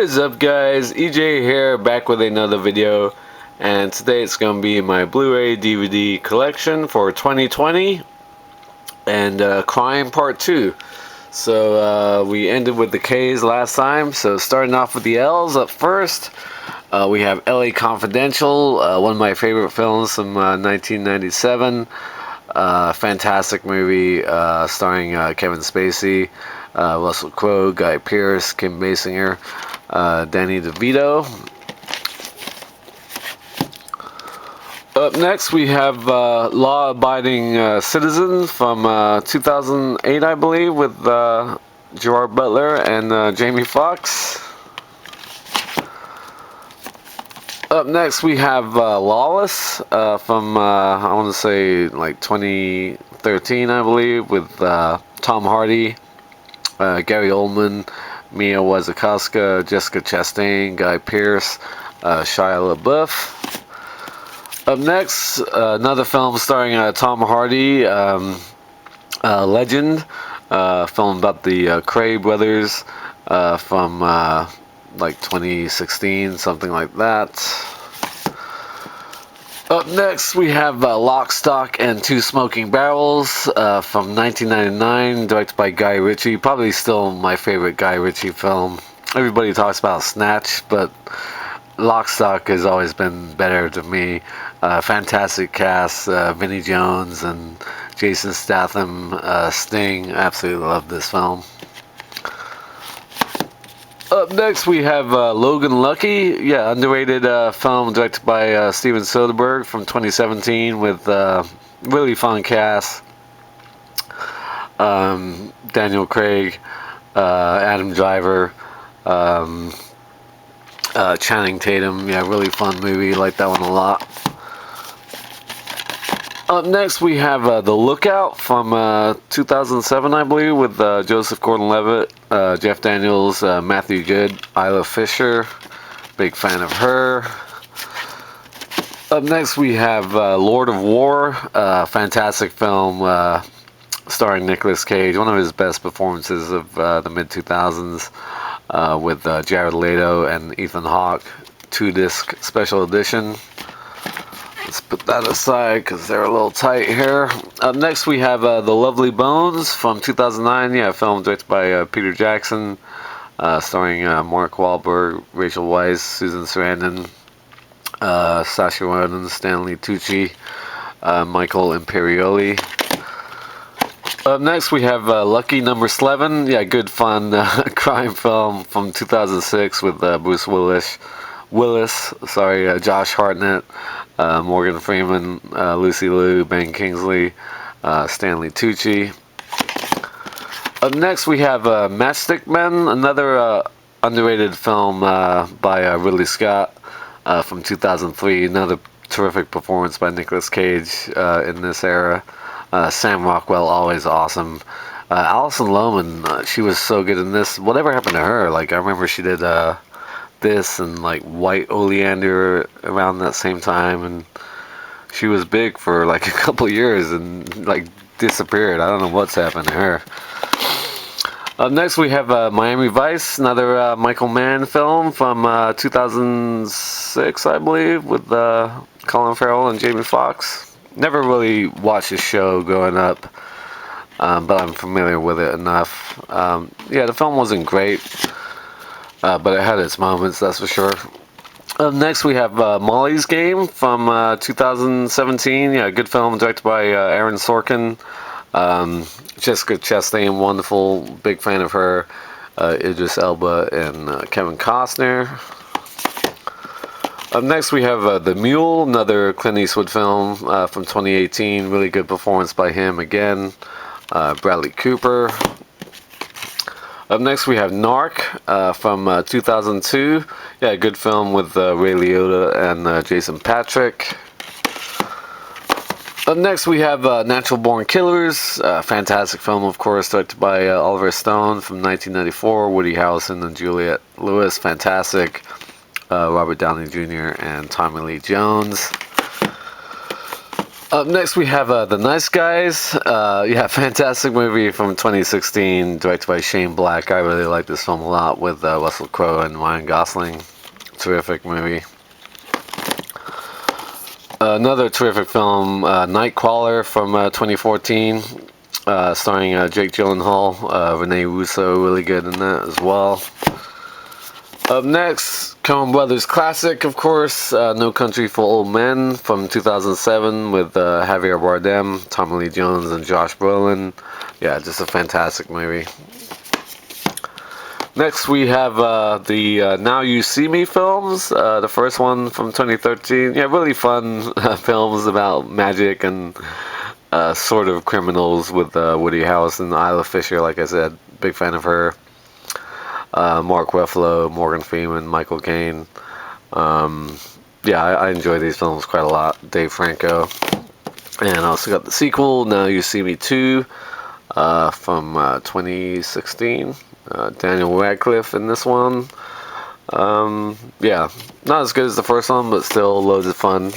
is up, guys? EJ here, back with another video, and today it's going to be my Blu-ray DVD collection for 2020 and Crime Part 2. So we ended with the K's last time, so starting off with the L's up first, we have LA Confidential, one of my favorite films from 1997. Fantastic movie starring Kevin Spacey, Russell Crowe, Guy Pearce, Kim Basinger, Danny DeVito. Up next we have Law Abiding Citizen from 2008, I believe, with Gerard Butler and Jamie Foxx. Up next we have Lawless from I want to say like 2013, I believe, with Tom Hardy, Gary Oldman, Mia Wasikowska, Jessica Chastain, Guy Pearce, Shia LaBeouf. Up next, another film starring Tom Hardy, Legend, film about the Cray brothers from like 2016, something like that. Up next we have Lock, Stock, and Two Smoking Barrels from 1999, directed by Guy Ritchie. Probably still my favorite Guy Ritchie film. Everybody talks about Snatch, but Lock, Stock has always been better to me. Fantastic cast, Vinnie Jones and Jason Statham, Sting. Absolutely love this film. Up next we have Logan Lucky, underrated film directed by Steven Soderbergh from 2017 with really fun cast. Daniel Craig, Adam Driver, Channing Tatum. Really fun movie, like that one a lot. Up next we have The Lookout from 2007, I believe, with Joseph Gordon-Levitt, Jeff Daniels, Matthew Goode, Isla Fisher. Big fan of her. Up next we have Lord of War, fantastic film starring Nicolas Cage, one of his best performances of the mid-2000s, with Jared Leto and Ethan Hawke, 2-disc special edition. Let's put that aside because they're a little tight here. Up next we have The Lovely Bones from 2009, a film directed by Peter Jackson, starring Mark Wahlberg, Rachel Weisz, Susan Sarandon, Saoirse Ronan, Stanley Tucci, Michael Imperioli. Up next we have Lucky Number 11, good fun crime film from 2006 with Bruce Willis, Josh Hartnett, Morgan Freeman, Lucy Liu, Ben Kingsley, Stanley Tucci. Up next we have Matchstick Men, another underrated film by Ridley Scott from 2003. Another terrific performance by Nicolas Cage in this era. Sam Rockwell, always awesome. Alison Lohman, she was so good in this. Whatever happened to her? Like, I remember she did this and like White Oleander around that same time, and she was big for like a couple years and like disappeared. I don't know what's happened to her. Up next we have Miami Vice, another Michael Mann film from 2006, I believe, with Colin Farrell and Jamie Foxx. Never really watched this show growing up, but I'm familiar with it enough. The film wasn't great, but it had its moments, that's for sure. Next we have Molly's Game from 2017. Good film directed by Aaron Sorkin. Jessica Chastain, wonderful, big fan of her. Idris Elba and Kevin Costner. Up next we have The Mule, another Clint Eastwood film from 2018. Really good performance by him again. Bradley Cooper. Up next we have Narc from 2002. Good film with Ray Liotta and Jason Patric. Up next we have Natural Born Killers, fantastic film, of course, directed by Oliver Stone from 1994. Woody Harrelson and Juliette Lewis, fantastic. Robert Downey Jr. and Tommy Lee Jones. Up next, we have The Nice Guys. Yeah, fantastic movie from 2016, directed by Shane Black. I really like this film a lot with Russell Crowe and Ryan Gosling. Terrific movie. Another terrific film, Nightcrawler from 2014, starring Jake Gyllenhaal, Rene Russo, really good in that as well. Up next, Coen Brothers classic, of course, No Country for Old Men from 2007 with Javier Bardem, Tommy Lee Jones, and Josh Brolin. Yeah, just a fantastic movie. Next, we have the Now You See Me films. The first one from 2013. Yeah, really fun films about magic and sort of criminals with Woody Harrelson, Isla Fisher, like I said. Big fan of her. Mark Ruffalo, Morgan Freeman, Michael Caine. Yeah, I enjoy these films quite a lot. Dave Franco. And I also got the sequel, Now You See Me 2, from 2016. Daniel Radcliffe in this one. Yeah, not as good as the first one, but still loads of fun.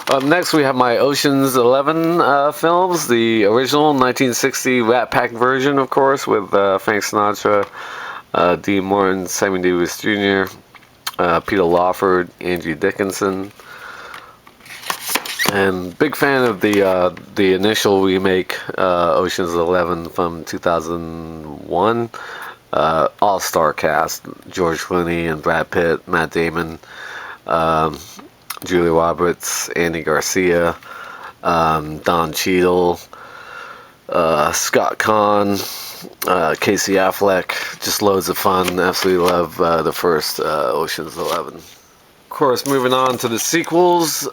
Up next, we have my Ocean's 11 films. The original 1960 Rat Pack version, of course, with Frank Sinatra, Dean Martin, Sammy Davis Jr., Peter Lawford, Angie Dickinson. And big fan of the initial remake, Ocean's 11 from 2001. All-star cast: George Clooney and Brad Pitt, Matt Damon, Julia Roberts, Andy Garcia, Don Cheadle, Scott Conn, Casey Affleck. Just loads of fun. Absolutely love the first Ocean's 11. Of course, moving on to the sequels,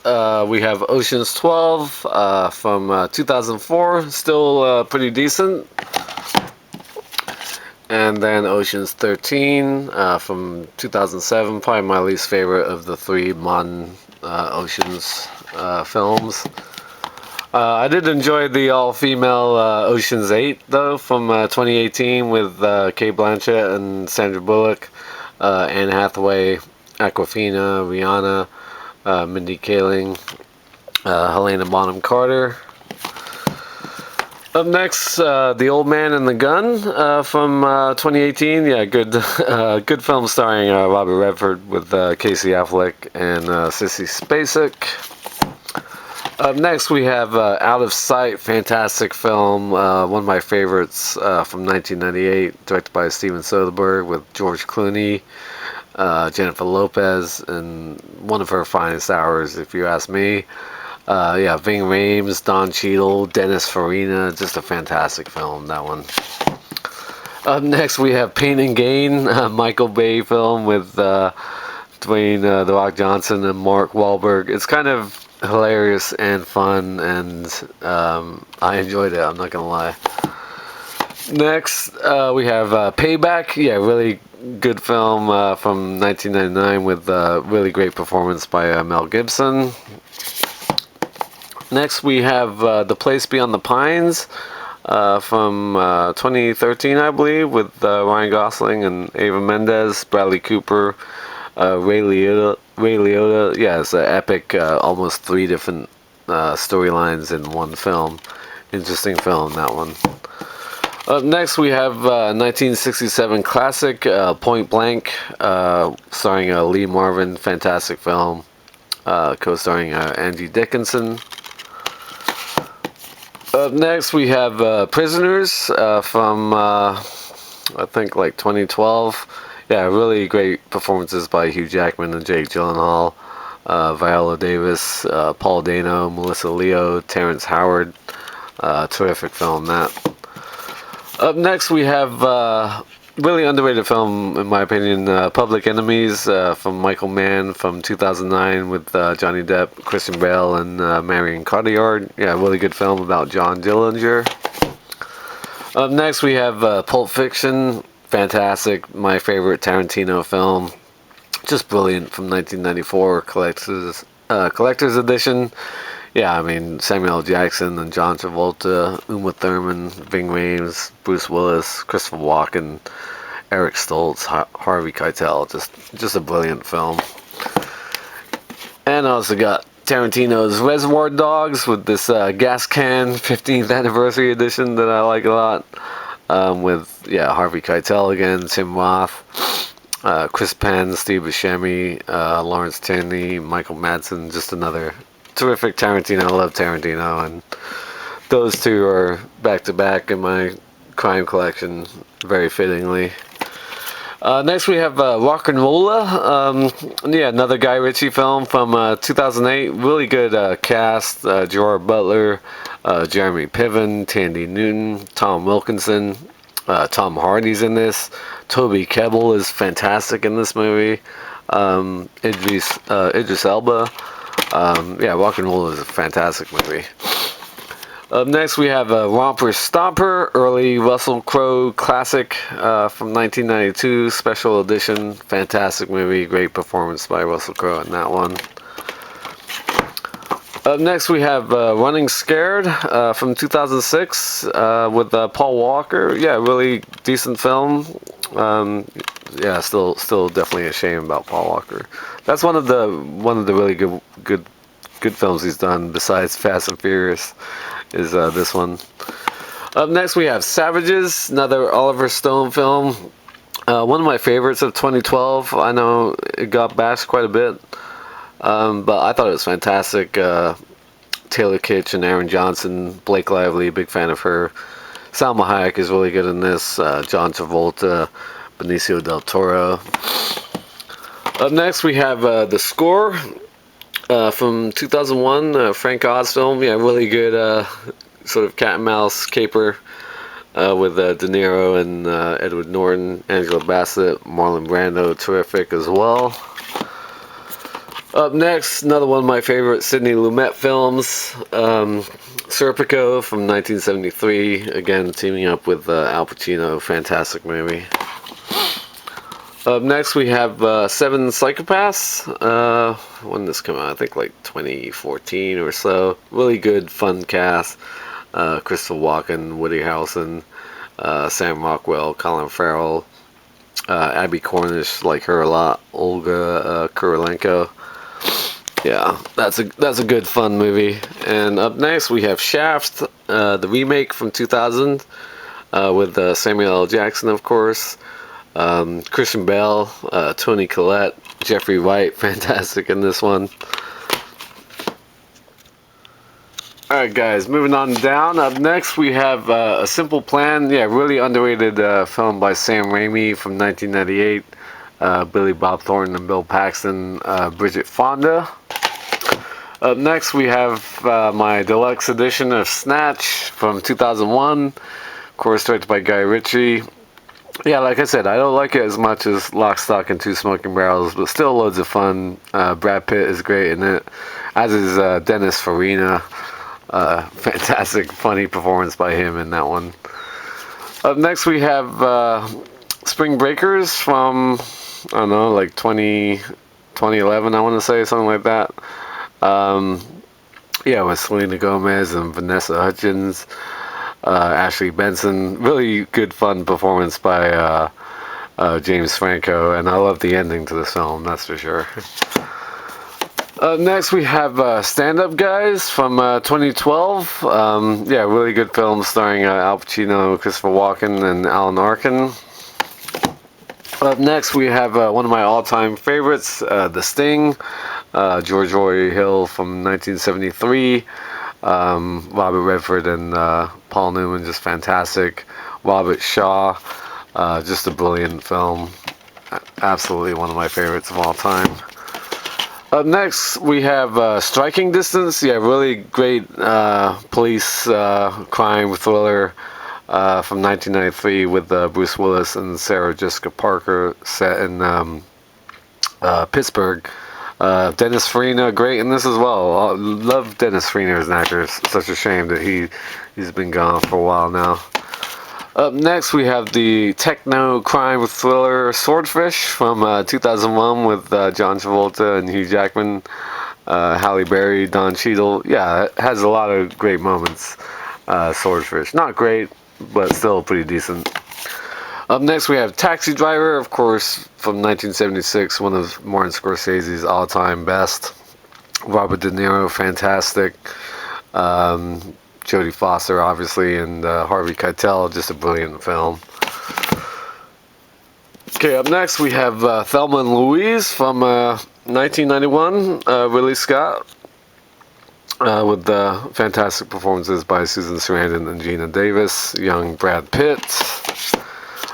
we have Ocean's 12 from 2004, still pretty decent. And then Ocean's 13 from 2007, probably my least favorite of the three modern Ocean's films. I did enjoy the all-female Ocean's 8, though, from 2018 with Cate Blanchett and Sandra Bullock, Anne Hathaway, Awkwafina, Rihanna, Mindy Kaling, Helena Bonham Carter. Up next, The Old Man and the Gun from 2018. Yeah, good film starring Robert Redford with Casey Affleck and Sissy Spacek. Up next, we have Out of Sight, fantastic film, one of my favorites from 1998, directed by Steven Soderbergh with George Clooney, Jennifer Lopez, and one of her finest hours, if you ask me. Yeah, Ving Rhames, Don Cheadle, Dennis Farina, just a fantastic film, that one. Up next, we have Pain and Gain, Michael Bay film with Dwayne The Rock Johnson and Mark Wahlberg. It's kind of hilarious and fun, and I enjoyed it, I'm not gonna lie. Next, we have Payback. Yeah, really good film from 1999 with really great performance by Mel Gibson. Next, we have The Place Beyond the Pines from 2013, I believe, with Ryan Gosling and Eva Mendes, Bradley Cooper, Ray Liotta. Yeah, it's an epic, almost 3 different storylines in one film. Interesting film, that one. Up next, we have 1967 classic, Point Blank, starring Lee Marvin. Fantastic film, co-starring Angie Dickinson. Up next, we have Prisoners from, I think, like 2012. Yeah, really great performances by Hugh Jackman and Jake Gyllenhaal, Viola Davis, Paul Dano, Melissa Leo, Terrence Howard. Terrific film, that. Up next, we have really underrated film, in my opinion, Public Enemies from Michael Mann from 2009 with Johnny Depp, Christian Bale, and Marion Cotillard. Yeah, really good film about John Dillinger. Up next, we have Pulp Fiction. Fantastic, my favorite Tarantino film. Just brilliant, from 1994, collector's edition. Yeah, I mean, Samuel L. Jackson and John Travolta, Uma Thurman, Ving Rhames, Bruce Willis, Christopher Walken, Eric Stoltz, Harvey Keitel. Just a brilliant film. And I also got Tarantino's Reservoir Dogs with this gas can 15th anniversary edition that I like a lot. With Harvey Keitel again, Tim Roth, Chris Penn, Steve Buscemi, Lawrence Tierney, Michael Madsen. Just another terrific Tarantino. I love Tarantino, and those two are back to back in my crime collection, very fittingly. Next we have Rock and Rolla, another Guy Ritchie film from 2008. Really good cast: Gerard Butler, Jeremy Piven, Tandy Newton, Tom Wilkinson, Tom Hardy's in this. Toby Kebbell is fantastic in this movie. Idris Elba. Rock and Rolla is a fantastic movie. Up next, we have Romper Stomper, early Russell Crowe classic from 1992, special edition. Fantastic movie, great performance by Russell Crowe in that one. Up next, we have Running Scared from 2006 with Paul Walker. Yeah, really decent film. Still definitely a shame about Paul Walker. That's one of the really good films he's done besides Fast and Furious. Is this one. Up next we have Savages, another Oliver Stone film. One of my favorites of 2012. I know it got bashed quite a bit, but I thought it was fantastic. Taylor Kitsch and Aaron Johnson, Blake Lively, big fan of her. Salma Hayek is really good in this. John Travolta, Benicio del Toro. Up next we have The Score. From 2001, Frank Oz film. Really good sort of cat and mouse caper with De Niro and Edward Norton, Angela Bassett, Marlon Brando, terrific as well. Up next, another one of my favorite Sidney Lumet films, Serpico from 1973. Again, teaming up with Al Pacino, fantastic movie. Up next, we have Seven Psychopaths. When did this come out? I think like 2014 or so. Really good, fun cast. Christopher Walken, Woody Harrelson, Sam Rockwell, Colin Farrell, Abby Cornish, like her a lot. Olga Kurylenko. Yeah, that's a good, fun movie. And up next, we have Shaft, the remake from 2000, with Samuel L. Jackson, of course. Christian Bale, Toni Collette, Jeffrey Wright, fantastic in this one. Alright guys, moving on down. Up next we have A Simple Plan. Really underrated film by Sam Raimi from 1998. Billy Bob Thornton and Bill Paxton, Bridget Fonda. Up next we have my deluxe edition of Snatch from 2001. Of course, directed by Guy Ritchie. Like I said, I don't like it as much as Lock, Stock, and Two Smoking Barrels, but still loads of fun. Brad Pitt is great in it, as is Dennis Farina. Fantastic, funny performance by him in that one. Up next, we have Spring Breakers from, I don't know, like 2011, I want to say, something like that. With Selena Gomez and Vanessa Hudgens. Ashley Benson, really good fun performance by James Franco, and I love the ending to this film, that's for sure. Next we have Stand Up Guys from 2012. Really good film starring Al Pacino, Christopher Walken, and Alan Arkin. Up next we have one of my all-time favorites, The Sting, George Roy Hill from 1973. Robert Redford and Paul Newman, just fantastic. Robert Shaw, just a brilliant film. Absolutely one of my favorites of all time. Up next, we have Striking Distance. Really great police crime thriller from 1993 with Bruce Willis and Sarah Jessica Parker, set in Pittsburgh. Dennis Farina, great in this as well. Love Dennis Farina as an actor. It's such a shame that he's been gone for a while now. Up next, we have the techno crime thriller Swordfish from 2001 with John Travolta and Hugh Jackman, Halle Berry, Don Cheadle. It has a lot of great moments. Swordfish, not great, but still pretty decent. Up next, we have Taxi Driver, of course, from 1976, one of Martin Scorsese's all-time best. Robert De Niro, fantastic. Jodie Foster, obviously, and Harvey Keitel, just a brilliant film. Okay, up next we have Thelma and Louise from 1991, Ridley Scott, with fantastic performances by Susan Sarandon and Gina Davis, young Brad Pitt.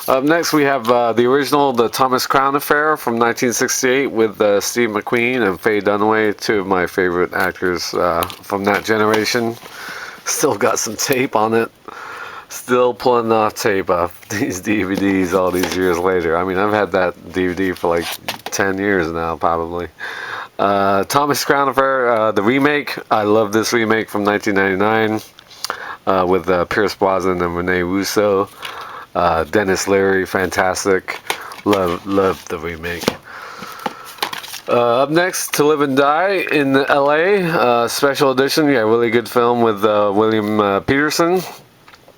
Up next we have the original The Thomas Crown Affair from 1968 with Steve McQueen and Faye Dunaway, two of my favorite actors from that generation. Still got some tape on it. Still pulling off tape off these DVDs all these years later. I mean, I've had that DVD for like 10 years now, probably. Thomas Crown Affair, the remake. I love this remake from 1999 with Pierce Brosnan and Rene Russo. Dennis Leary, fantastic. Love the remake. Up next, To Live and Die in LA, special edition. Yeah, really good film with William Peterson.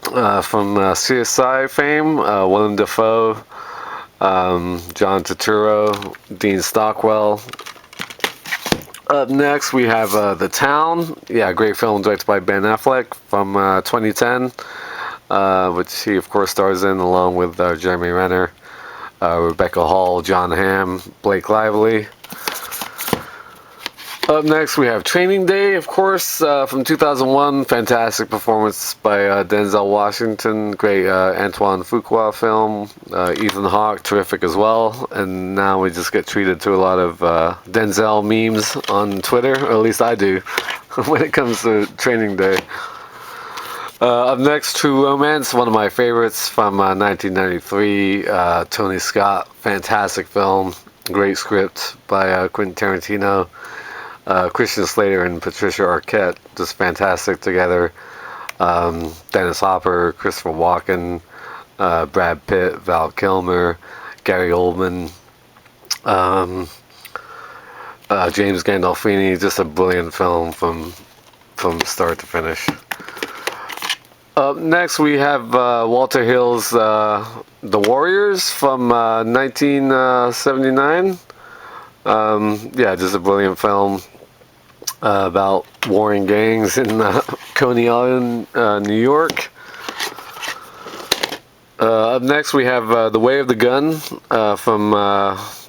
From CSI fame, Willem Dafoe, John Turturro, Dean Stockwell. Up next we have The Town, yeah, great film directed by Ben Affleck from 2010, which he of course stars in along with Jeremy Renner, Rebecca Hall, John Hamm, Blake Lively. Up next we have Training Day, of course, from 2001. Fantastic performance by Denzel Washington. Great Antoine Fuqua film. Ethan Hawke, terrific as well. And now we just get treated to a lot of Denzel memes on Twitter, or at least I do, when it comes to Training Day. Up next, True Romance, one of my favorites from 1993. Tony Scott, fantastic film. Great script by Quentin Tarantino. Christian Slater and Patricia Arquette, just fantastic together. Dennis Hopper, Christopher Walken, Brad Pitt, Val Kilmer, Gary Oldman, James Gandolfini, just a brilliant film from start to finish. Up next we have Walter Hill's The Warriors from 1979. Yeah, just a brilliant film about warring gangs in Coney Island, New York. Up next we have The Way of the Gun from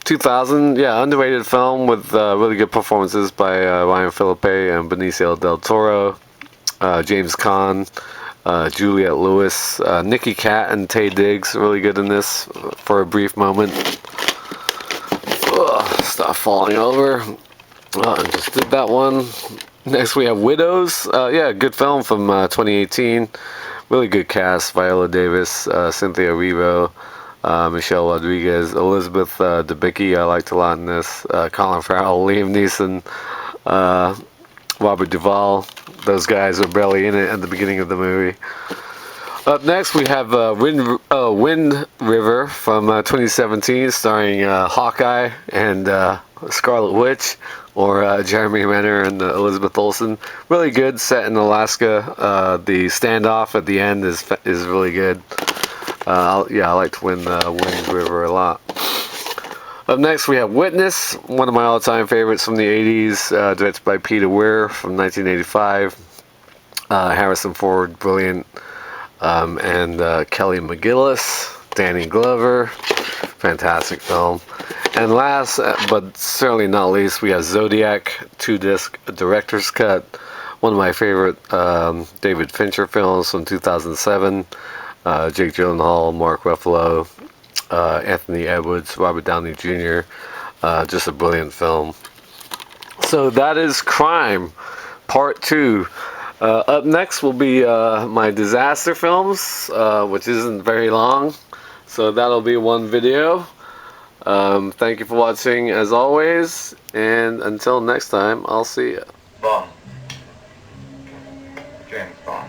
2000. Yeah, underrated film with really good performances by Ryan Philippe and Benicio del Toro, James Caan, Juliette Lewis, Nicky Katt and Taye Diggs, really good in this for a brief moment. Stop falling over. I just did that one. Next we have Widows. Yeah, good film from 2018. Really good cast. Viola Davis, Cynthia Erivo, Michelle Rodriguez, Elizabeth Debicki, I liked a lot in this. Colin Farrell, Liam Neeson, Robert Duvall. Those guys were barely in it at the beginning of the movie. Up next we have Wind River from 2017, starring Hawkeye and Scarlet Witch, or Jeremy Renner and Elizabeth Olsen. Really good, set in Alaska. The standoff at the end is really good. Yeah, I liked Wind River a lot. Up next we have Witness, one of my all-time favorites from the 80s, directed by Peter Weir from 1985. Harrison Ford, brilliant. And Kelly McGillis, Danny Glover, fantastic film. And last but certainly not least, we have Zodiac, 2-disc director's cut, one of my favorite David Fincher films from 2007. Jake Gyllenhaal, Mark Ruffalo, Anthony Edwards, Robert Downey Jr. Just a brilliant film. So that is Crime, Part 2. Up next will be my disaster films, which isn't very long, so that'll be one video. Thank you for watching as always, and until next time, I'll see you. Bond. James Bond.